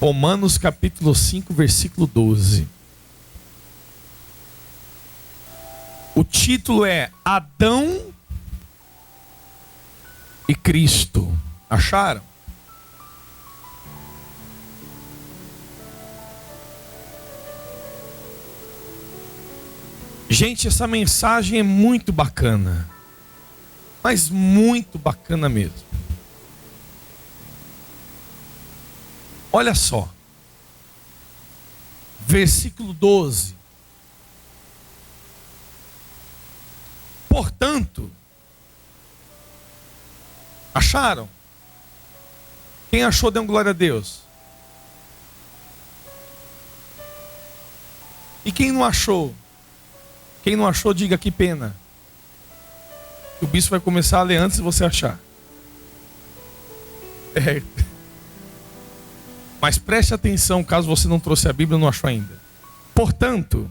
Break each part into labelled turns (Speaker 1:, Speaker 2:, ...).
Speaker 1: Romanos capítulo 5, versículo 12. O título é Adão e Cristo. Acharam? Gente, essa mensagem é muito bacana. Mas muito bacana mesmo. Olha só. Versículo 12. Portanto, acharam? Quem achou, dê um glória a Deus. E quem não achou? Quem não achou, diga que pena. O bispo vai começar a ler antes de você achar. Mas preste atenção, caso você não trouxe a Bíblia e não achou ainda. Portanto,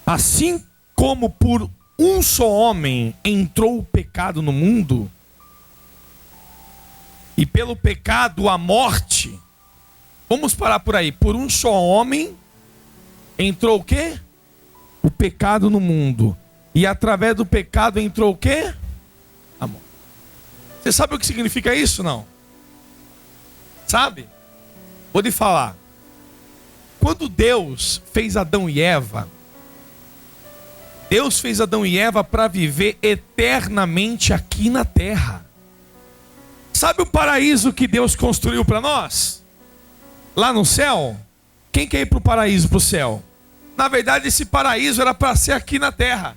Speaker 1: assim como por um só homem entrou o pecado no mundo, e pelo pecado a morte, vamos parar por aí. Por um só homem entrou o quê? O pecado no mundo. E através do pecado entrou o quê? A morte. Você sabe o que significa isso, não? Sabe? Vou lhe falar. Quando Deus fez Adão e Eva, Deus fez Adão e Eva para viver eternamente aqui na terra. Sabe o paraíso que Deus construiu para nós? Lá no céu? Quem quer ir para o paraíso, para o céu? Na verdade, esse paraíso era para ser aqui na terra.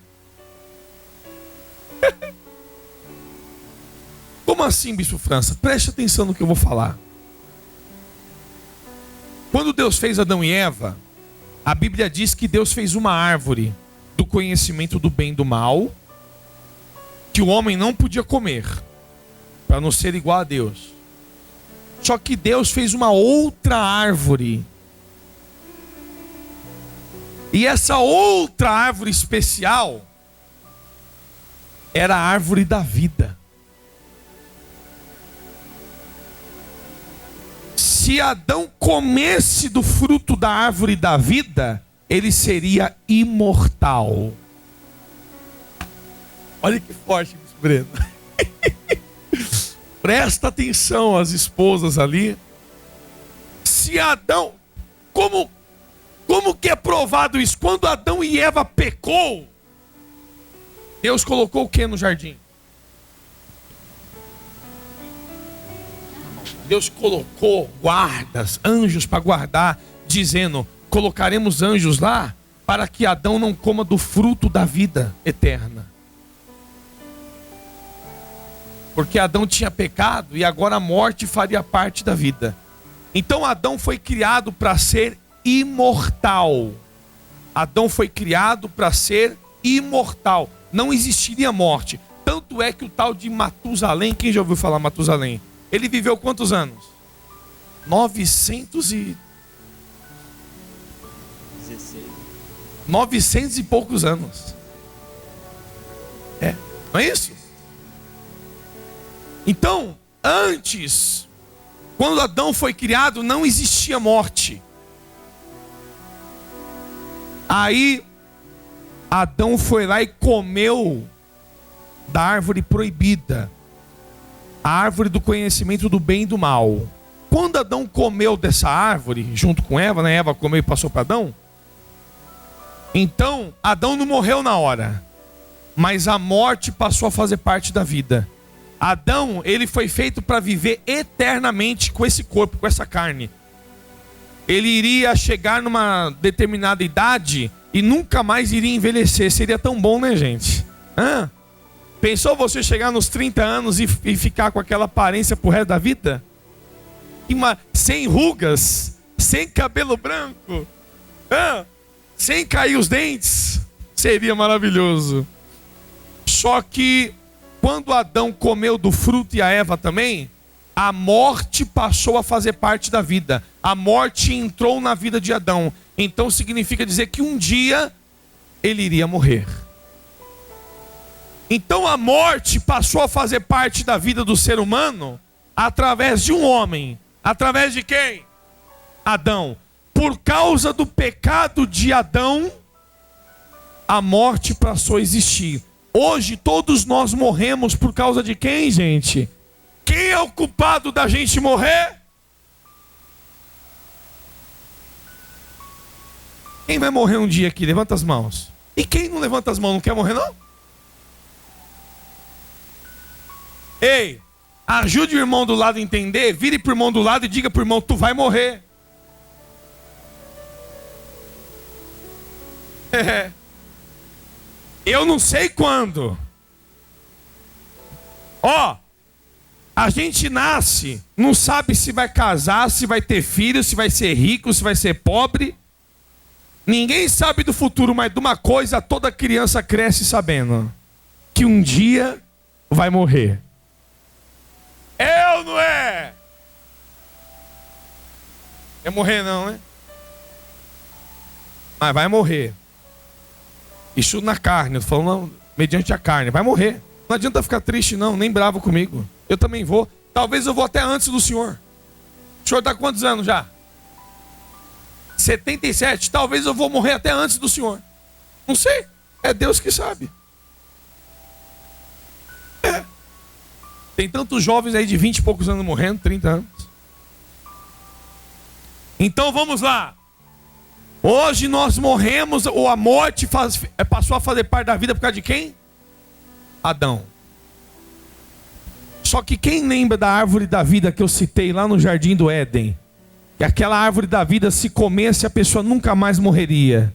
Speaker 1: Como assim, Bispo França? Preste atenção no que eu vou falar. Quando Deus fez Adão e Eva, a Bíblia diz que Deus fez uma árvore do conhecimento do bem e do mal, que o homem não podia comer, para não ser igual a Deus. Só que Deus fez uma outra árvore. E essa outra árvore especial era a árvore da vida. Se Adão comesse do fruto da árvore da vida, ele seria imortal. Olha que forte, Breno. Presta atenção, as esposas ali. Se Adão, como que é provado isso? Quando Adão e Eva pecou, Deus colocou o que no jardim? Deus colocou guardas, anjos para guardar, dizendo: colocaremos anjos lá para que Adão não coma do fruto da vida eterna. Porque Adão tinha pecado e agora a morte faria parte da vida. Então Adão foi criado para ser imortal. Adão foi criado para ser imortal. Não existiria morte. Tanto é que o tal de Matusalém, quem já ouviu falar Matusalém? Ele viveu quantos anos? 900 e poucos anos. Não é isso? Então, antes, quando Adão foi criado, não existia morte. Aí, Adão foi lá e comeu da árvore proibida, a árvore do conhecimento do bem e do mal. Quando Adão comeu dessa árvore, junto com Eva, né? Eva comeu e passou para Adão. Então, Adão não morreu na hora, mas a morte passou a fazer parte da vida. Adão, ele foi feito para viver eternamente com esse corpo, com essa carne. Ele iria chegar numa determinada idade e nunca mais iria envelhecer. Seria tão bom, né, gente? Pensou você chegar nos 30 anos e ficar com aquela aparência pro resto da vida? Sem rugas, sem cabelo branco, sem cair os dentes? Seria maravilhoso. Só que quando Adão comeu do fruto e a Eva também, a morte passou a fazer parte da vida. A morte entrou na vida de Adão. Então significa dizer que um dia ele iria morrer. Então a morte passou a fazer parte da vida do ser humano através de um homem. Através de quem? Adão. Por causa do pecado de Adão, a morte passou a existir. Hoje todos nós morremos por causa de quem, gente? Quem é o culpado da gente morrer? Quem vai morrer um dia aqui? Levanta as mãos. E quem não levanta as mãos não quer morrer, não? Ei, ajude o irmão do lado a entender. Vire para o irmão do lado e diga para o irmão: tu vai morrer. Eu não sei quando. Ó, a gente nasce, não sabe se vai casar, se vai ter filho, se vai ser rico, se vai ser pobre. Ninguém sabe do futuro, mas de uma coisa toda criança cresce sabendo: que um dia vai morrer. É ou não é? É morrer não, né? Mas vai morrer. Isso na carne, eu tô falando mediante a carne. Vai morrer. Não adianta ficar triste não, nem bravo comigo. Eu também vou. Talvez eu vou até antes do senhor. O senhor está quantos anos já? 77. Talvez eu vou morrer até antes do senhor. Não sei. É Deus que sabe. É. Tem tantos jovens aí de 20 e poucos anos morrendo, 30 anos. Então vamos lá. Hoje nós morremos, ou a morte passou a fazer parte da vida por causa de quem? Adão. Só que quem lembra da árvore da vida que eu citei lá no Jardim do Éden? Que aquela árvore da vida, se comesse, a pessoa nunca mais morreria.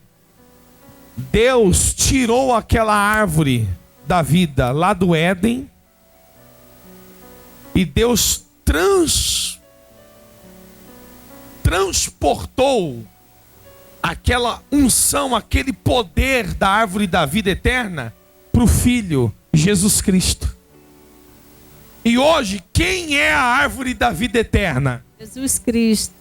Speaker 1: Deus tirou aquela árvore da vida lá do Éden. E Deus transportou aquela unção, aquele poder da árvore da vida eterna para o Filho, Jesus Cristo. E hoje, quem é a árvore da vida eterna?
Speaker 2: Jesus Cristo.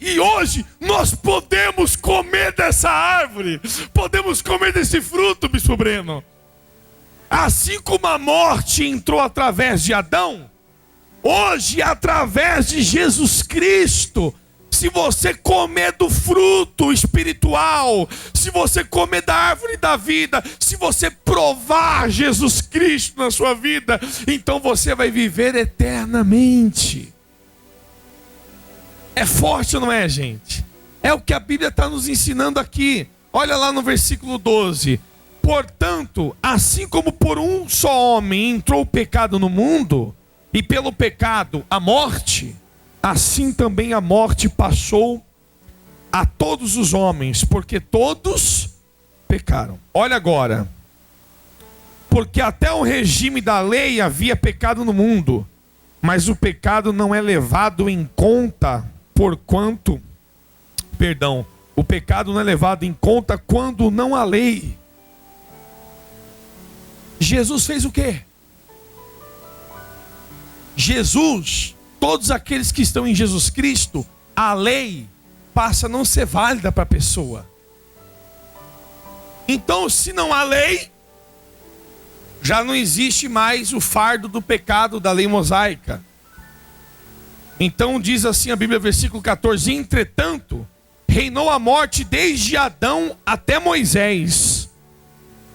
Speaker 1: E hoje nós podemos comer dessa árvore, podemos comer desse fruto, Bispo Breno. Assim como a morte entrou através de Adão, hoje, através de Jesus Cristo, se você comer do fruto espiritual, se você comer da árvore da vida, se você provar Jesus Cristo na sua vida, então você vai viver eternamente. É forte ou não é, gente? É o que a Bíblia está nos ensinando aqui. Olha lá no versículo 12. Portanto, assim como por um só homem entrou o pecado no mundo, e pelo pecado a morte, assim também a morte passou a todos os homens, porque todos pecaram. Olha agora. Porque até o regime da lei havia pecado no mundo, mas o pecado não é levado em conta o pecado não é levado em conta quando não há lei. Jesus fez o quê? Jesus, todos aqueles que estão em Jesus Cristo, a lei passa a não ser válida para a pessoa. Então, se não há lei, já não existe mais o fardo do pecado da lei mosaica. Então diz assim a Bíblia, versículo 14: entretanto, reinou a morte desde Adão até Moisés,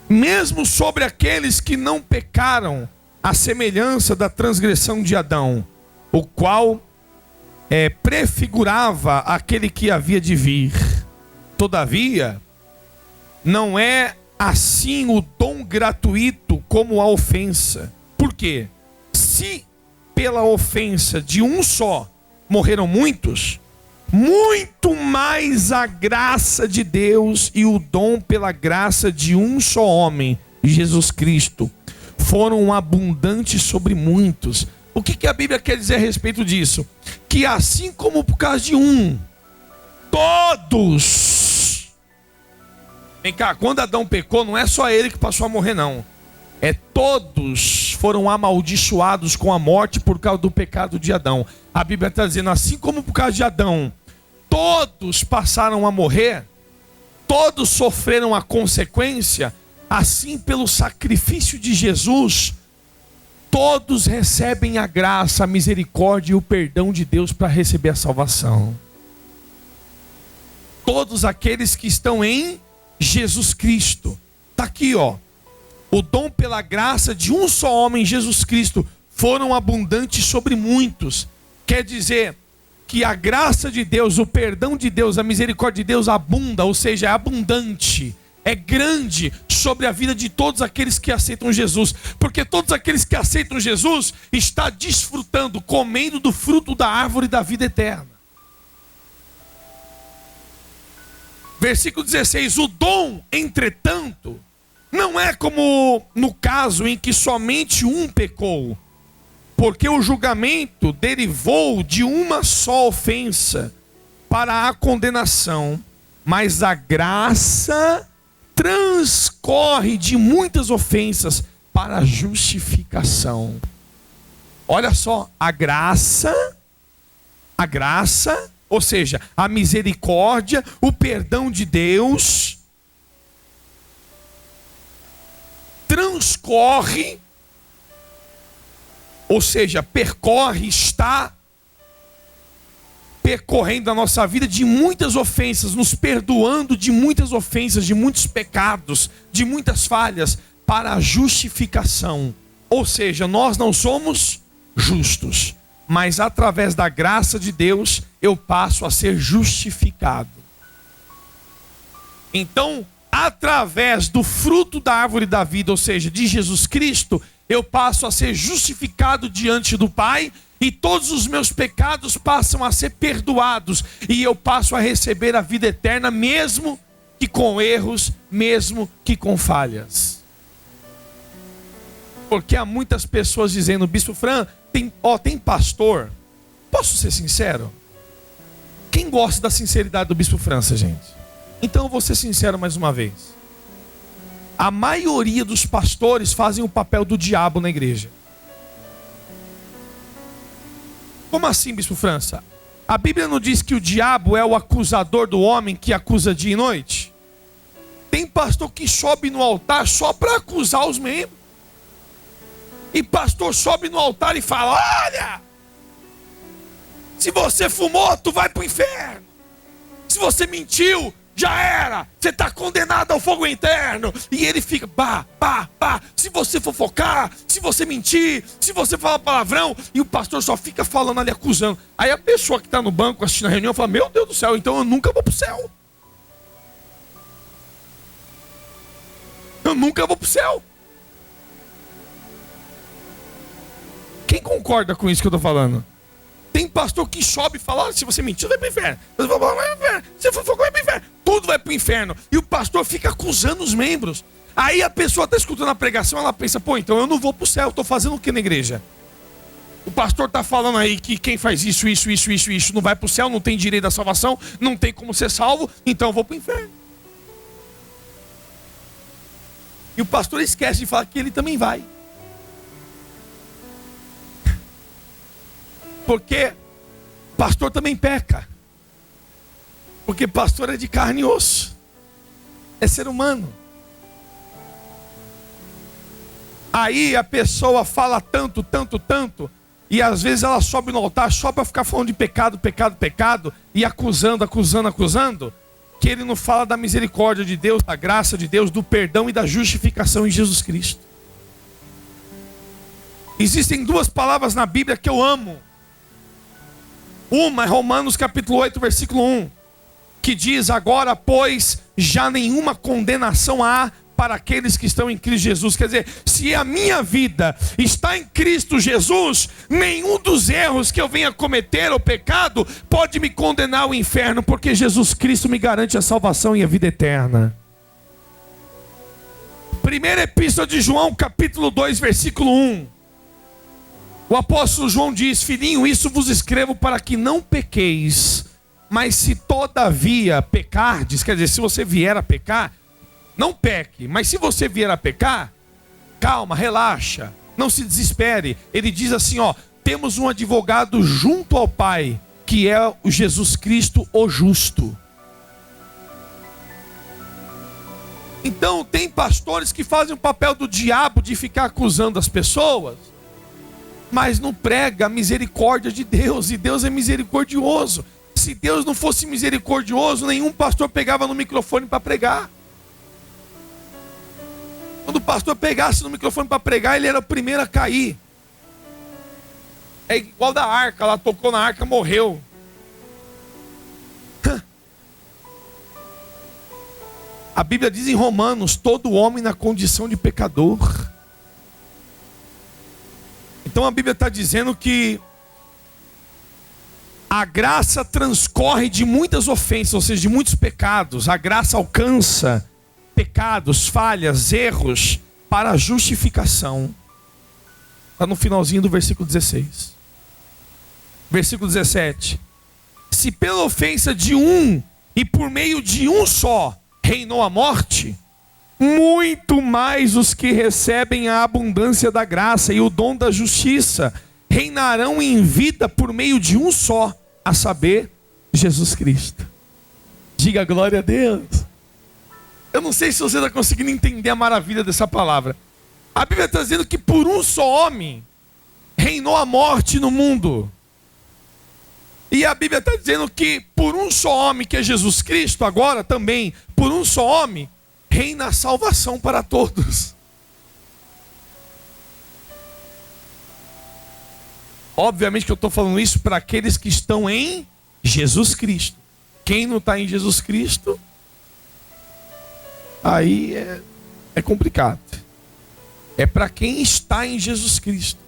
Speaker 1: mesmo sobre aqueles que não pecaram, a semelhança da transgressão de Adão, o qual prefigurava aquele que havia de vir. Todavia, não é assim o dom gratuito como a ofensa. Por quê? Se pela ofensa de um só morreram muitos, muito mais a graça de Deus e o dom pela graça de um só homem, Jesus Cristo, foram abundantes sobre muitos. O que a Bíblia quer dizer a respeito disso? Que assim como por causa de um, todos. Vem cá, quando Adão pecou, não é só ele que passou a morrer, não. Todos foram amaldiçoados com a morte por causa do pecado de Adão. A Bíblia está dizendo, assim como por causa de Adão, todos passaram a morrer, todos sofreram a consequência, assim pelo sacrifício de Jesus, Todos recebem a graça, a misericórdia e o perdão de Deus para receber a salvação. Todos aqueles que estão em Jesus Cristo. Está aqui, ó. O dom pela graça de um só homem, Jesus Cristo, foram abundantes sobre muitos. Quer dizer que a graça de Deus, o perdão de Deus, a misericórdia de Deus abunda, ou seja, é abundante, é grande sobre a vida de todos aqueles que aceitam Jesus. Porque todos aqueles que aceitam Jesus estão desfrutando, comendo do fruto da árvore da vida eterna. Versículo 16: o dom, entretanto, não é como no caso em que somente um pecou, porque o julgamento derivou de uma só ofensa para a condenação, mas a graça transcorre de muitas ofensas para a justificação. Olha só, a graça, ou seja, a misericórdia, o perdão de Deus, transcorre, ou seja, percorre, está percorrendo a nossa vida de muitas ofensas, nos perdoando de muitas ofensas, de muitos pecados, de muitas falhas, para a justificação. Ou seja, nós não somos justos, mas através da graça de Deus, eu passo a ser justificado. Então, através do fruto da árvore da vida, ou seja, de Jesus Cristo, eu passo a ser justificado diante do Pai, e todos os meus pecados passam a ser perdoados, e eu passo a receber a vida eterna, mesmo que com erros, mesmo que com falhas. Porque há muitas pessoas dizendo: Bispo Fran, tem pastor. Posso ser sincero? Quem gosta da sinceridade do Bispo França, gente? Então eu vou ser sincero mais uma vez. A maioria dos pastores fazem o papel do diabo na igreja. Como assim, Bispo França? A Bíblia não diz que o diabo é o acusador do homem que acusa dia e noite? Tem pastor que sobe no altar só para acusar os membros. E pastor sobe no altar e fala: olha, se você fumou, tu vai para o inferno. Se você mentiu, já era, você está condenado ao fogo eterno. E ele fica, se você fofocar, se você mentir, se você falar palavrão. E o pastor só fica falando ali, acusando. Aí a pessoa que está no banco assistindo a reunião fala: meu Deus do céu, então eu nunca vou para o céu. Eu nunca vou para o céu. Quem concorda com isso que eu estou falando? Tem pastor que sobe e fala: olha, se você mentir, vai para o inferno. Se você vai para o inferno. Se for vai para o inferno. Tudo vai para o inferno. E o pastor fica acusando os membros. Aí a pessoa está escutando a pregação, ela pensa: pô, então eu não vou para o céu, estou fazendo o que na igreja? O pastor está falando aí que quem faz isso não vai para o céu, não tem direito à salvação, não tem como ser salvo, então eu vou para o inferno. E o pastor esquece de falar que ele também vai. Porque pastor também peca. Porque pastor é de carne e osso. É ser humano. Aí a pessoa fala tanto. E às vezes ela sobe no altar só para ficar falando de pecado. E acusando. Que ele não fala da misericórdia de Deus, da graça de Deus, do perdão e da justificação em Jesus Cristo. Existem duas palavras na Bíblia que eu amo. Uma é Romanos capítulo 8, versículo 1, que diz: agora, pois, já nenhuma condenação há para aqueles que estão em Cristo Jesus. Quer dizer, se a minha vida está em Cristo Jesus, nenhum dos erros que eu venha cometer, ou pecado, pode me condenar ao inferno, porque Jesus Cristo me garante a salvação e a vida eterna. Primeira epístola de João, capítulo 2, versículo 1. O apóstolo João diz: filhinho, isso vos escrevo para que não pequeis. Mas se todavia pecardes, quer dizer, se você vier a pecar, não peque. Mas se você vier a pecar, calma, relaxa, não se desespere. Ele diz assim, ó: temos um advogado junto ao Pai, que é o Jesus Cristo, o justo. Então tem pastores que fazem o papel do diabo de ficar acusando as pessoas. mas não prega a misericórdia de Deus, e Deus é misericordioso. Se Deus não fosse misericordioso, nenhum pastor pegava no microfone para pregar. Quando o pastor pegasse no microfone para pregar, ele era o primeiro a cair. É igual da arca, ela tocou na arca, morreu. A Bíblia diz em Romanos, todo homem na condição de pecador. Então a Bíblia está dizendo que a graça transcorre de muitas ofensas, ou seja, de muitos pecados. A graça alcança pecados, falhas, erros para a justificação. Está no finalzinho do versículo 16. Versículo 17. Se pela ofensa de um e por meio de um só reinou a morte, muito mais os que recebem a abundância da graça e o dom da justiça reinarão em vida por meio de um só, a saber, Jesus Cristo. Diga glória a Deus. Eu não sei se você está conseguindo entender a maravilha dessa palavra. A Bíblia está dizendo que por um só homem reinou a morte no mundo. E a Bíblia está dizendo que por um só homem, que é Jesus Cristo, agora também, por um só homem, reina a salvação para todos. Obviamente que eu estou falando isso para aqueles que estão em Jesus Cristo. Quem não está em Jesus Cristo, aí é complicado. É para quem está em Jesus Cristo.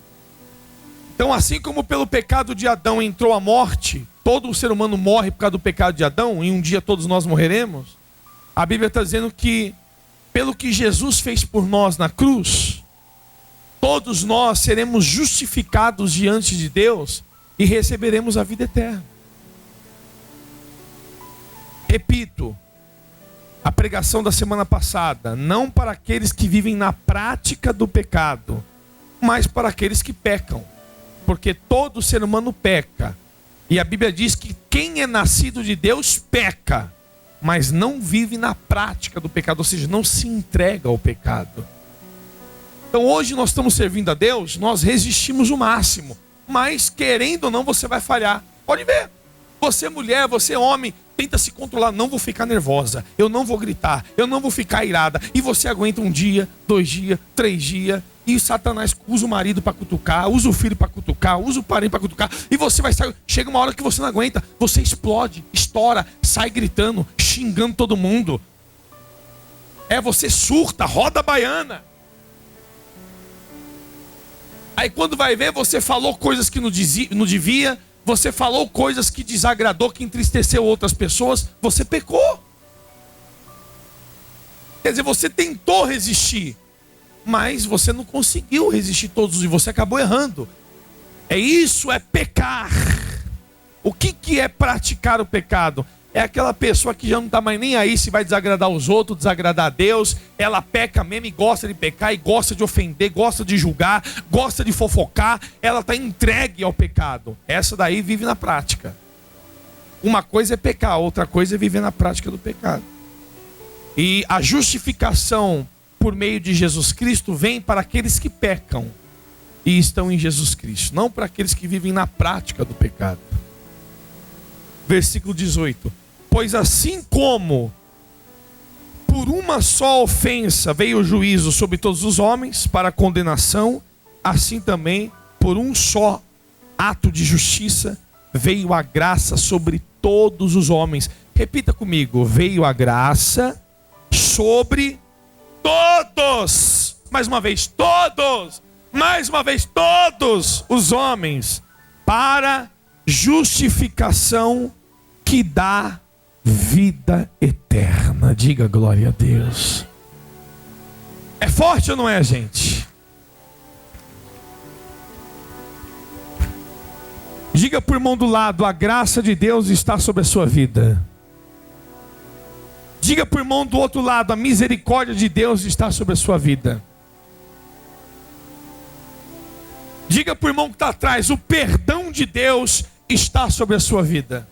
Speaker 1: Então, assim como pelo pecado de Adão entrou a morte, todo o ser humano morre por causa do pecado de Adão, e um dia todos nós morreremos. A Bíblia está dizendo que, pelo que Jesus fez por nós na cruz, todos nós seremos justificados diante de Deus e receberemos a vida eterna. Repito, a pregação da semana passada, não para aqueles que vivem na prática do pecado, mas para aqueles que pecam. Porque todo ser humano peca. E a Bíblia diz que quem é nascido de Deus peca, mas não vive na prática do pecado, ou seja, não se entrega ao pecado. Então hoje nós estamos servindo a Deus, nós resistimos o máximo, mas querendo ou não você vai falhar. Pode ver, você mulher, você homem, tenta se controlar, não vou ficar nervosa, eu não vou gritar, eu não vou ficar irada, e você aguenta um dia, 2 dias, 3 dias, e Satanás usa o marido para cutucar, usa o filho para cutucar, usa o parente para cutucar, e você vai sair, chega uma hora que você não aguenta, você explode, estoura, sai gritando, xingando todo mundo. Você surta, roda a baiana. Aí quando vai ver, você falou coisas que não devia, você falou coisas que desagradou, que entristeceu outras pessoas, você pecou. Quer dizer, você tentou resistir, mas você não conseguiu resistir todos e você acabou errando. Isso é pecar. O que é praticar o pecado? É aquela pessoa que já não está mais nem aí se vai desagradar os outros, desagradar a Deus. Ela peca mesmo e gosta de pecar, e gosta de ofender, gosta de julgar, gosta de fofocar. Ela está entregue ao pecado. Essa daí vive na prática. Uma coisa é pecar, outra coisa é viver na prática do pecado. E a justificação por meio de Jesus Cristo vem para aqueles que pecam e estão em Jesus Cristo, não para aqueles que vivem na prática do pecado. Versículo 18. Pois assim como por uma só ofensa veio o juízo sobre todos os homens para condenação, assim também por um só ato de justiça veio a graça sobre todos os homens. Repita comigo: veio a graça sobre todos. Mais uma vez, todos. Mais uma vez, todos os homens, para justificação que dá vida eterna. Diga glória a Deus. É forte ou não é, gente? Diga para o irmão do lado: a graça de Deus está sobre a sua vida. Diga para o irmão do outro lado: a misericórdia de Deus está sobre a sua vida. Diga para o irmão que está atrás: o perdão de Deus está sobre a sua vida.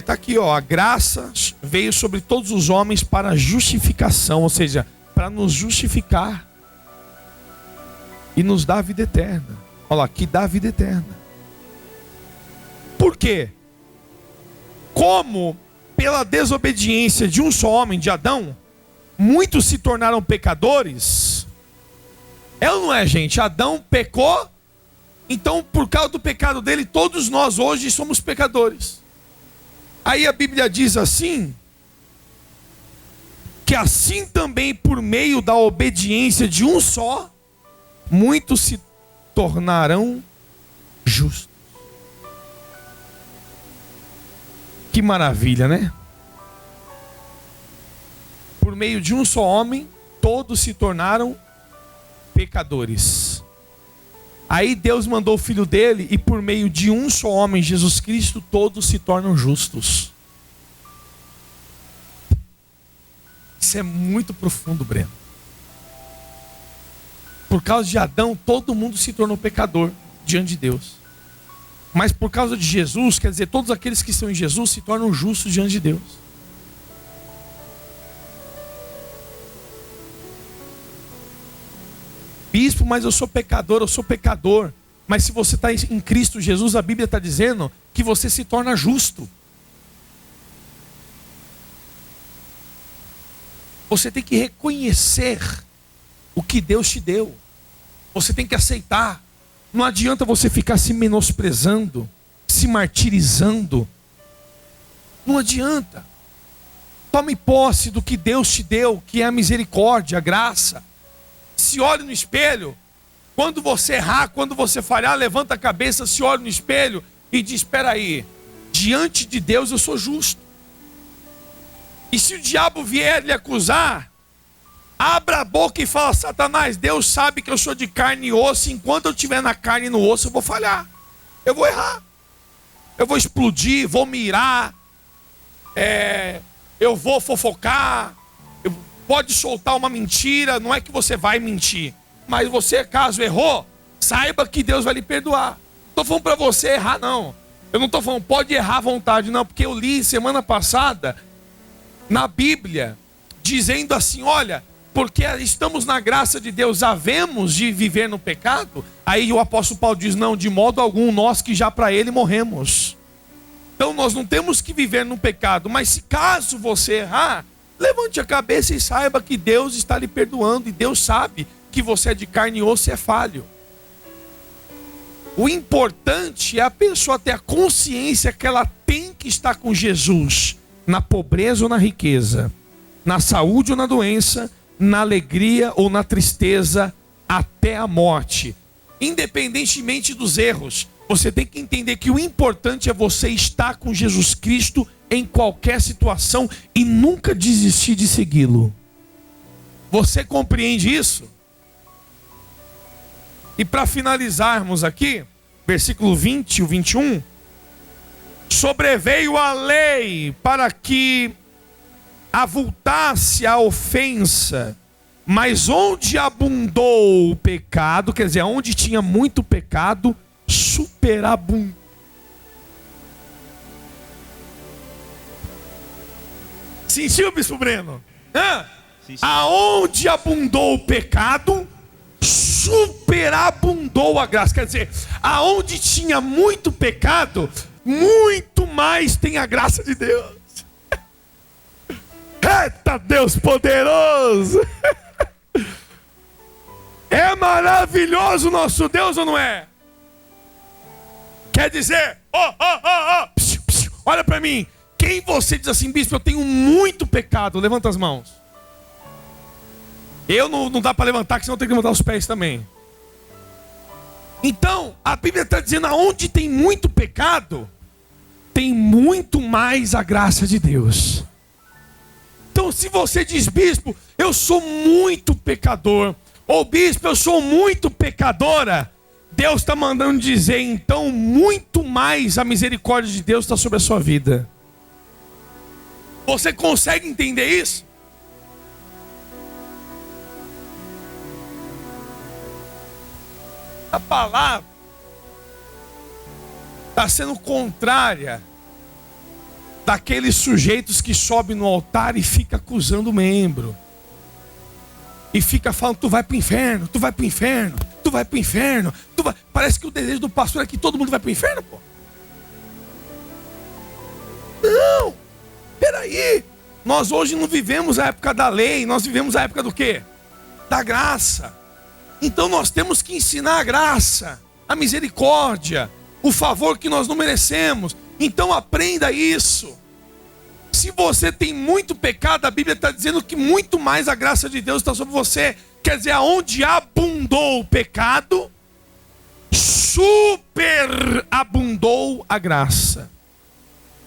Speaker 1: Tá aqui, ó. A graça veio sobre todos os homens para justificação, ou seja, para nos justificar e nos dar a vida eterna. Olha lá, que dá a vida eterna. Por quê? Como pela desobediência de um só homem, de Adão, muitos se tornaram pecadores. É ou não é, gente? Adão pecou, então por causa do pecado dele, todos nós hoje somos pecadores. Aí a Bíblia diz assim, que assim também por meio da obediência de um só, muitos se tornarão justos. Que maravilha, né? Por meio de um só homem, todos se tornaram pecadores. Aí Deus mandou o Filho dele, e por meio de um só homem, Jesus Cristo, todos se tornam justos. Isso é muito profundo, Breno. Por causa de Adão, todo mundo se tornou pecador diante de Deus. Mas por causa de Jesus, quer dizer, todos aqueles que estão em Jesus se tornam justos diante de Deus. Bispo, mas eu sou pecador. Mas se você está em Cristo Jesus, a Bíblia está dizendo que você se torna justo. Você tem que reconhecer o que Deus te deu. Você tem que aceitar. Não adianta você ficar se menosprezando, se martirizando. Não adianta. Tome posse do que Deus te deu, que é a misericórdia, a graça. Se olhe no espelho. Quando você errar, quando você falhar, levanta a cabeça, se olhe no espelho e diz: espera aí, diante de Deus eu sou justo. E se o diabo vier lhe acusar, abra a boca e fala: Satanás, Deus sabe que eu sou de carne e osso. Enquanto eu estiver na carne e no osso, eu vou falhar. Eu vou errar. Eu vou explodir, vou mirar. Eu vou fofocar. Pode soltar uma mentira. Não é que você vai mentir, mas você, caso errou, saiba que Deus vai lhe perdoar. Não estou falando para você errar, não. Eu não estou falando pode errar à vontade, não. Porque eu li semana passada na Bíblia, dizendo assim: olha, porque estamos na graça de Deus, havemos de viver no pecado. Aí o apóstolo Paulo diz: não, de modo algum, nós que já para ele morremos. Então nós não temos que viver no pecado. Mas se caso você errar, levante a cabeça e saiba que Deus está lhe perdoando. E Deus sabe que você é de carne e osso e é falho. O importante é a pessoa ter a consciência que ela tem que estar com Jesus, na pobreza ou na riqueza, na saúde ou na doença, na alegria ou na tristeza, até a morte. Independentemente dos erros, você tem que entender que o importante é você estar com Jesus Cristo em qualquer situação e nunca desistir de segui-lo. Você compreende isso? E para finalizarmos aqui, versículo 20 e 21, sobreveio a lei para que avultasse a ofensa, mas onde abundou o pecado, quer dizer, onde tinha muito pecado, superabundou. Sentiu, bispo Breno? Sim. Aonde abundou o pecado, superabundou a graça. Quer dizer, aonde tinha muito pecado, muito mais tem a graça de Deus. Eita Deus poderoso! É maravilhoso o nosso Deus ou não é? Quer dizer, olha para mim. Quem você diz assim: bispo, eu tenho muito pecado? Levanta as mãos. Eu não dá para levantar, que senão eu tenho que levantar os pés também. Então, a Bíblia está dizendo: aonde tem muito pecado, tem muito mais a graça de Deus. Então, se você diz: bispo, eu sou muito pecador, ou bispo, eu sou muito pecadora, Deus está mandando dizer, então, muito mais a misericórdia de Deus está sobre a sua vida. Você consegue entender isso? A palavra está sendo contrária daqueles sujeitos que sobem no altar e fica acusando o membro. E fica falando, tu vai para o inferno, tu vai para o inferno, tu vai para o inferno. Parece que o desejo do pastor é que todo mundo vai para o inferno, pô. Não, peraí. Nós hoje não vivemos a época da lei, nós vivemos a época do quê? Da graça. Então nós temos que ensinar a graça, a misericórdia, o favor que nós não merecemos. Então aprenda isso. Se você tem muito pecado, a Bíblia está dizendo que muito mais a graça de Deus está sobre você. Quer dizer, aonde abundou o pecado, superabundou a graça.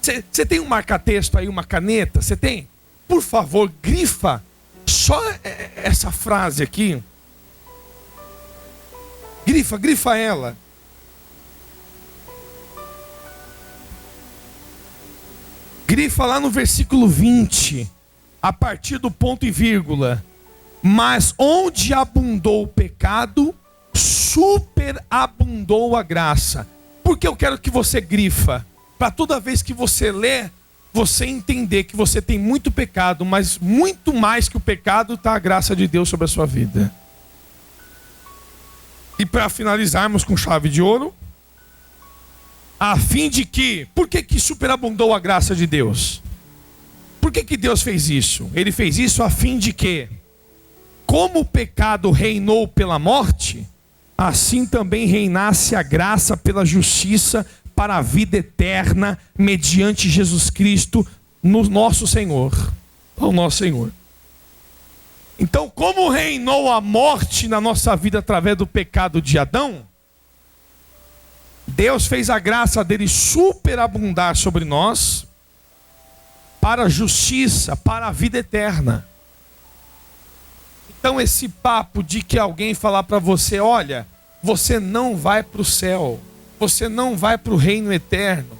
Speaker 1: Você tem um marca-texto aí, uma caneta? Você tem? Por favor, grifa só essa frase aqui. Grifa ela. Grifa lá no versículo 20, a partir do ponto e vírgula. Mas onde abundou o pecado, superabundou a graça. Por que eu quero que você grifa? Para toda vez que você lê, você entender que você tem muito pecado, mas muito mais que o pecado está a graça de Deus sobre a sua vida. E para finalizarmos com chave de ouro, a fim de que, por que superabundou a graça de Deus? Por que Deus fez isso? Ele fez isso a fim de que, como o pecado reinou pela morte, assim também reinasse a graça pela justiça para a vida eterna, mediante Jesus Cristo, no nosso Senhor, o nosso Senhor. Então, como reinou a morte na nossa vida através do pecado de Adão, Deus fez a graça dele superabundar sobre nós, para a justiça, para a vida eterna. Então esse papo de que alguém falar para você, olha, você não vai para o céu, você não vai para o reino eterno.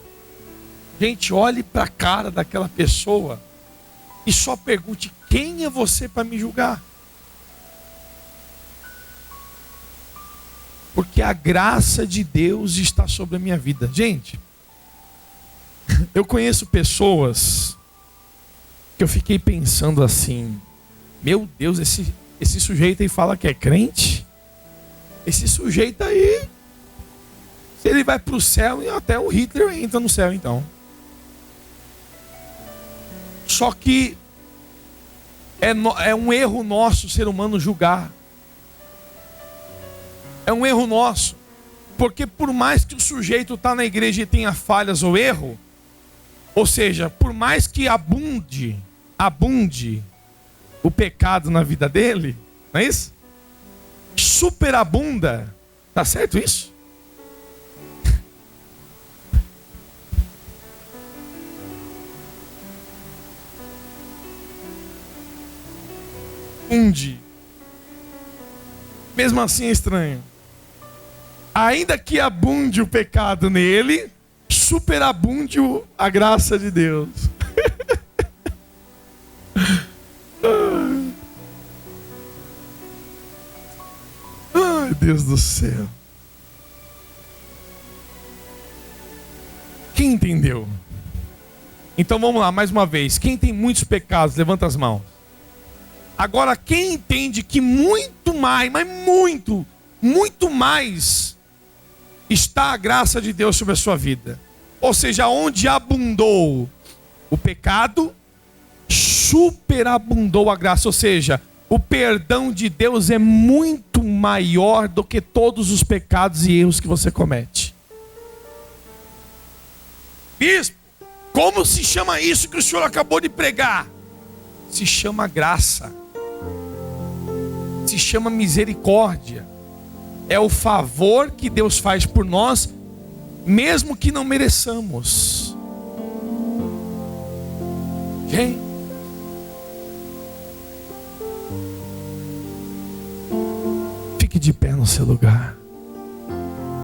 Speaker 1: Gente, olhe para a cara daquela pessoa e só pergunte, quem é você para me julgar? Porque a graça de Deus está sobre a minha vida. Gente, eu conheço pessoas que eu fiquei pensando assim, meu Deus, esse sujeito aí fala que é crente? Esse sujeito aí, se ele vai para o céu, até o Hitler entra no céu então. Só que é um erro nosso, ser humano, julgar. É um erro nosso. Porque por mais que o sujeito está na igreja e tenha falhas ou erro, ou seja, por mais que abunde o pecado na vida dele, não é isso? Superabunda. Tá certo isso? Mesmo assim é estranho. Ainda que abunde o pecado nele, superabunde a graça de Deus. Ai, Deus do céu. Quem entendeu? Então vamos lá, mais uma vez. Quem tem muitos pecados, levanta as mãos. Agora, quem entende que muito mais, mas muito mais está a graça de Deus sobre a sua vida. Ou seja, onde abundou o pecado, superabundou a graça. Ou seja, o perdão de Deus é muito maior do que todos os pecados e erros que você comete. Bispo, como se chama isso que o senhor acabou de pregar? Se chama graça. Se chama misericórdia. É o favor que Deus faz por nós, mesmo que não mereçamos. Ok? Fique de pé no seu lugar.